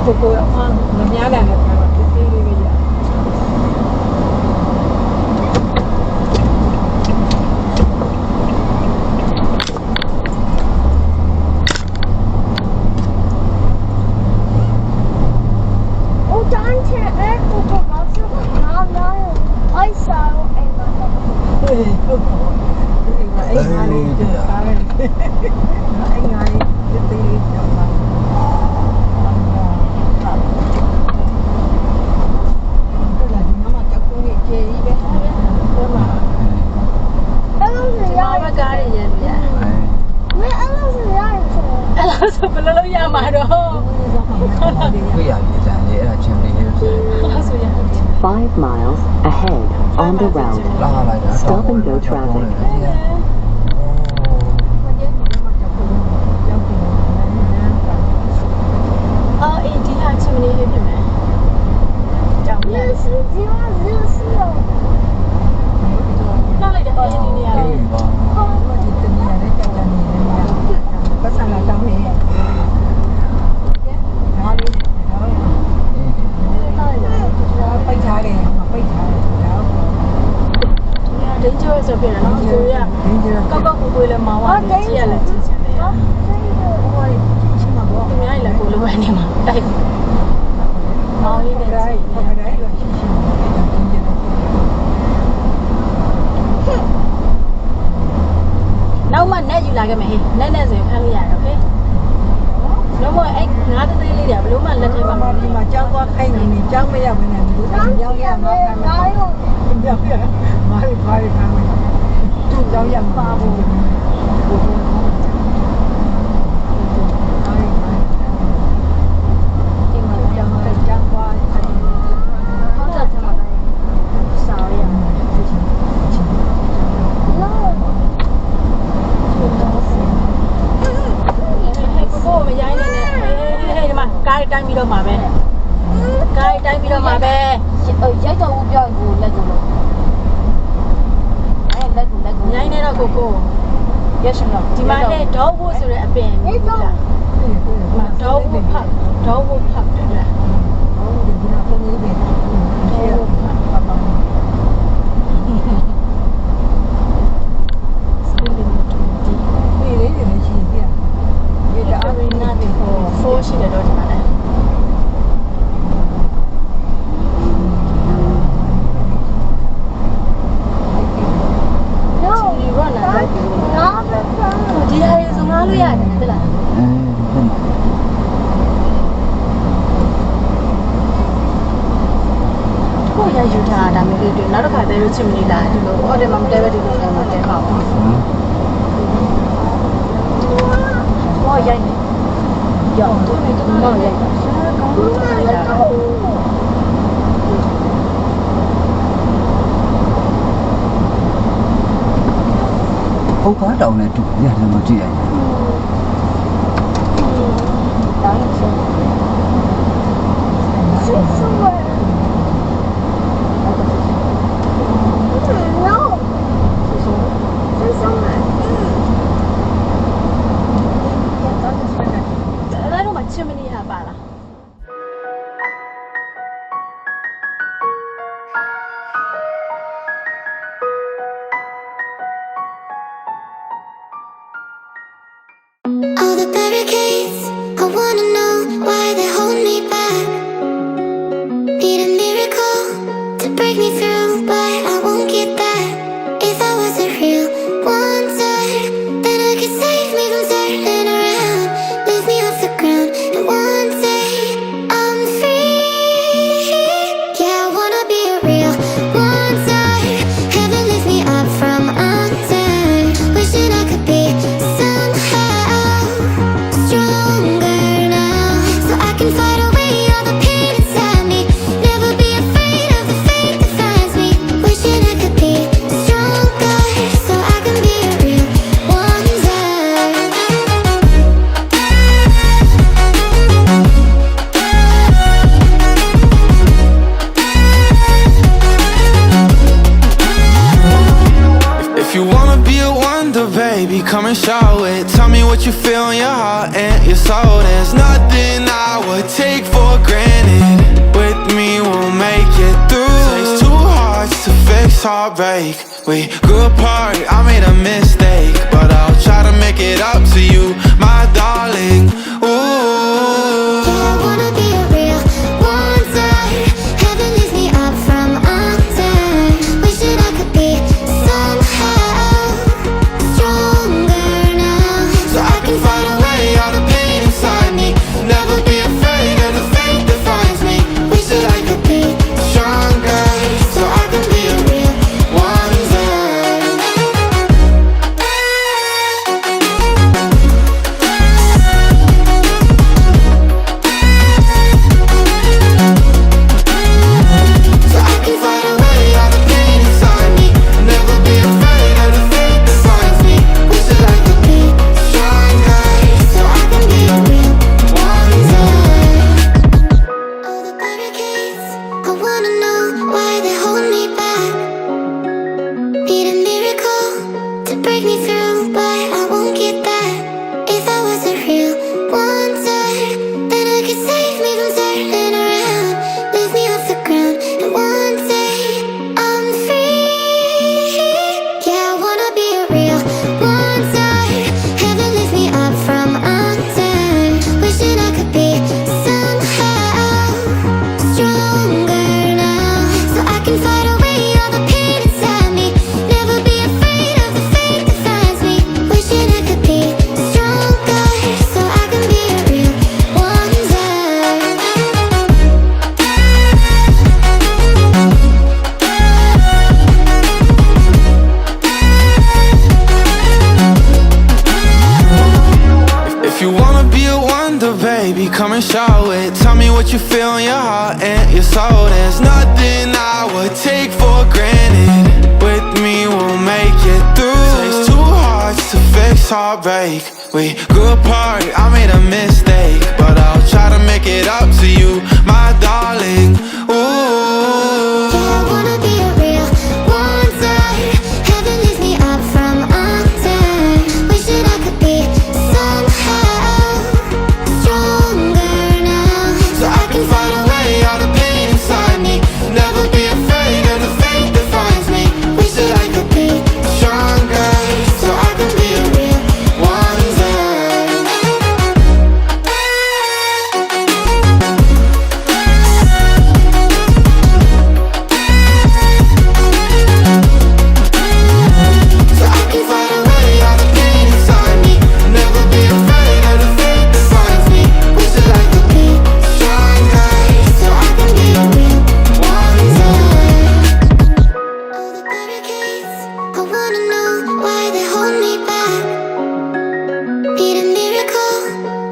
cô nó nhá là tí đi bây giờ Five miles ahead on the route. Stop and go traffic. Đi hai Chimney hết rồi mẹ. Chẳng biết. Nó lại được đi đi à? có sao là trong này đó đi đó bay trái này mà bay trái đó đến chưa giờ về là nó vui à có vui là máu à đến chia là chia sẻ này ôi nhưng mà bố cái này là cô lưu này mà đây máu đi đây nấu mà nè dù là cái mày nè rồi ăn gì ok nó rồi anh ngã tới đây đi nếu mà lên thì mà cho qua khay này mình cho bây giờ mình làm giao ra nó làm giao ra mai phang mình giao ra pha bùတိုင်းပြီးတော့မှာပဲတိုင်းပြီးတော့မှာပဲရိုက်တော့ဦးပြောကိုလက်ကူလို့လက်ကူညိုင်းနေတော့ကို yes or no ဒီမှာနဲ့ဒေါဖို့ဆိုတဲ့အပင်မျိုးလားဒေါဖို့ဖတ်တယ်လားဒီမှာပုံလေးပဲဒေါဖို့ဖတ်ပါစပင်းလေးတွေရှိပြဒီဒါအရင်းနာတွေ4ရှိတယ်တော့ဒီမှာလည်းဒီဟာရေစုံငါလို့ရတယ်ဟုတ်လားကိုရယူထားတာမျိုးလေးတွေနောက်တစ်ခါတည်းလို့ချင်မနေလားဒီလိုဟောတယ်မှာမတဲပဲဒီလိုလည်းမတဲပါဘူးဟောရိုက်နေရောက်တော့ဒီမောင်ရိုက်ကောင်းတယ်ကောင်းဟုတ်ကားတောင်နဲ့တူရတယ်မကြည့်လိုက်တောင်းချင်းဆွဆွဝဲChimney ဟာပါလားAll the barricades, I wanna know why they hold me back. Need a miracle to break me through, but I won't get that. If I was a real wonder, then I could save me from turning around, lift me off the ground, and one day I'm free. Yeah, I wanna be a real wonder. Heaven lift me up from under. Wishing I could be somehow stronger now, so I can fight away all the pain inside me. Never be afraid of the fate that finds me. Wishing I could be stronger, so I can be a real wonder. If you wanna be a wonder, baby, come and show it. Tell me what you feel in your heart and your soul. There's nothing I would would take for granted. With me, we'll make it through. Takes two hearts to fix heartbreak. We grew apart, I made a mistake, but I'll try to make it up to you, my darling. Ooh. I wanna be a real one day. Heaven lifts me up from under. Wishing I could be somehow stronger now, So I can fight away all the pain inside me. Never be afraid of the fate that finds me. wish that I could be Stronger, so I can be a real one day. so I can fight away all the pain inside me. Never be afraid of the fate that finds me. Wish that I could be stronger so I can be a real one day. All the barricades, I wanna know why they hold me back. Need a miracle to break me through, but I won't get that. If I was a real one day, then I could save me from turning around, lift me off the ground, and one day I'm free. Yeah, I wanna be a real one day. Heaven lifts me up from under. Wishing I could be somehow stronger now, so I can fight away all the pain inside me. Never be afraid of the fate that finds me. Wishing I could be stronger so I can be a real one day. If you wanna be a wonder, baby, come and show it. Tell me what you feel in your heart and your soul. There's nothing I would take for granted. With me, we'll make it through. Takes two hearts to fix heartbreak. We grew apart, I made a mistake, but I'll try to make it up to you, my darling. Ooh. I wanna be a real one day. Heaven lifts me up from under. Wishing I could be somehow stronger now, So I can fight away all the pain inside me. Never be afraid of the fate that finds me. wish that I could be Stronger, so I can be a real one day. so I can fight away all the pain inside me. Never be afraid of the fate that finds me. Wish that I could be Stronger, so I can be a real one day. All the barricades, I wanna know why they hold me back. Need a miracle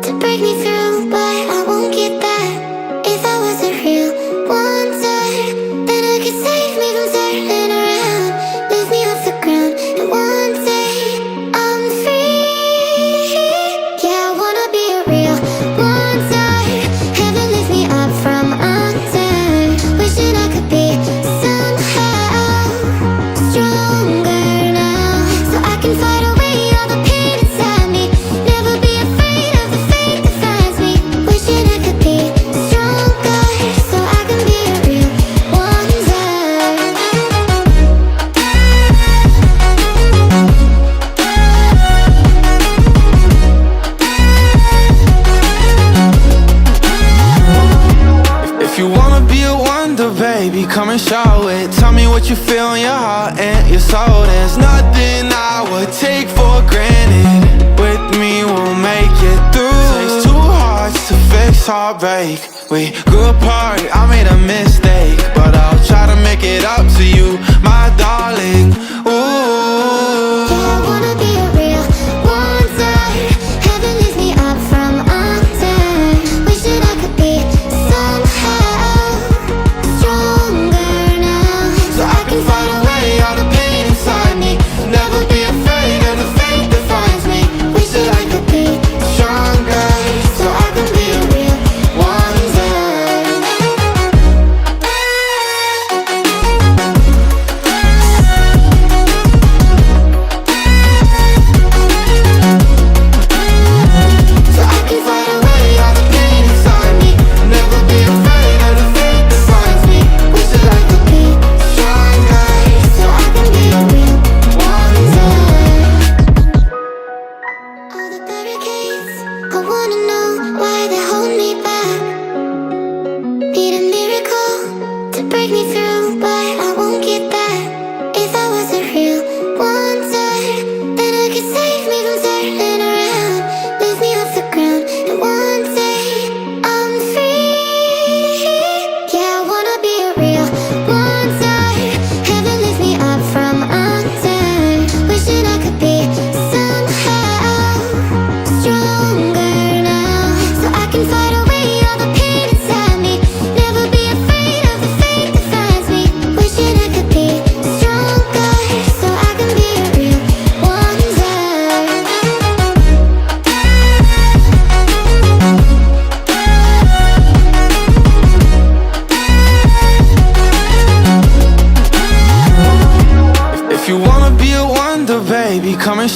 to break me through, but I won't get that. If I was a real one day, then I could save me from turning around, lift me off the ground, and one day I'm free. Yeah, I wanna be a real one day. Heaven lifts me up from under. Wishing I could be somehow stronger now, so I can fight away all the pain inside me. Never be afraid of the fate that finds me. Wishing I could be stronger so I can be a real one day. If you wanna be a wonder, baby, come and show it. Tell me what you feel in your heart and your soul. There's nothing I would take for granted. With me, we'll make it through. Takes two hearts to fix heartbreak. We grew apart, I made a mistake, but I'll try to make it up to you, my darling. Ooh. I wanna be a real one day. Heaven lifts me up from under. Wishing I could be somehow stronger now, So I can fight away all the pain inside me. Never be afraid of the fate that finds me. wish that I could be Stronger, so I can be a real one day.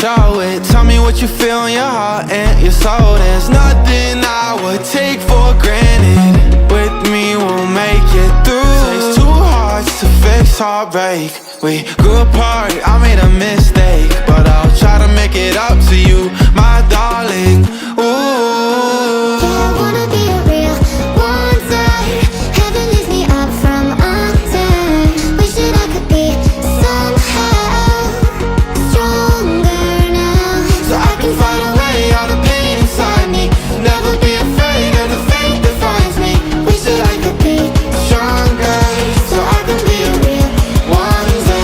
show it. Tell me what you feel in your heart and your soul. There's nothing I would take for granted. With me we'll make it through. Takes two hearts to fix heartbreak. We grew apart, I made a mistake, but I'll try to make it up to you, my darling. Ooh. I wanna be a real one day. Heaven lifts me up from under. Wishing I could be somehow stronger now, So I can fight away all the pain inside me. Never be afraid of the fate that finds me. wish that I could be Stronger, so I can be a real one day.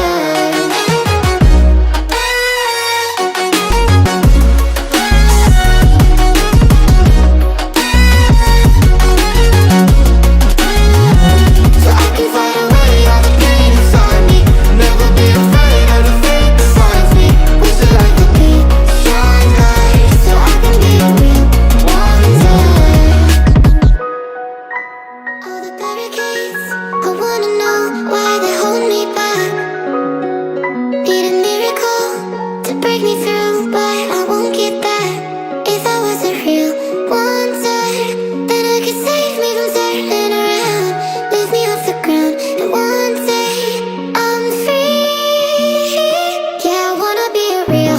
so I can fight away all the pain inside me. Never be afraid of the fate that finds me. Wish that I could be stronger, so I can be a real one day. All the barricades, I wanna know why they hold me back. Need a miracle to break me through, but I won't get that. If I was a real one day, then I could save me from turning around, lift me off the ground, and one day I'm free. Yeah, I wanna be a real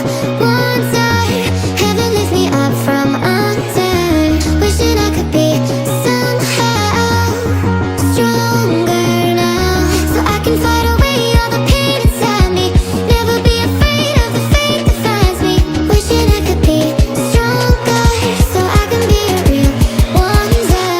one day. Heaven lift me up from under. Wishing I could be somehow stronger now, so I can fight away all the pain inside me. Never be afraid of the fate that finds me. Wishing I could be stronger, so I can be a real one day.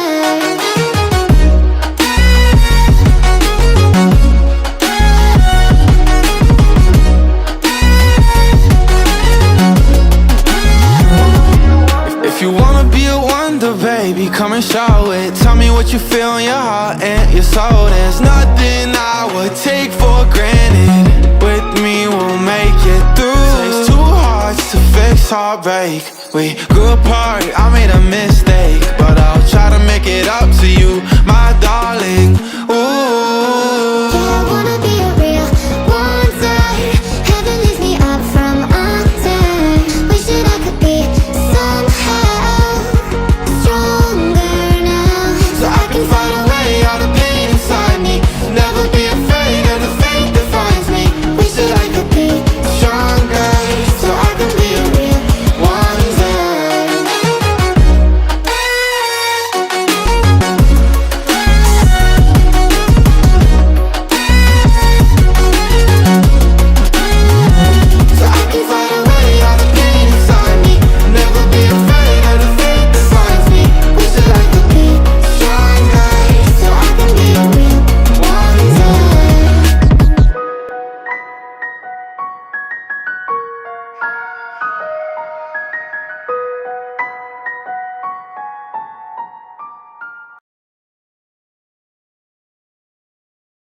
If you wanna be a wonder, baby, come and show it. Tell me what you feel in your heart and your soul. There's nothing I would take for granted. With me we'll make it through. Takes two hearts to fix heartbreak. We grew apart, I made a mistake,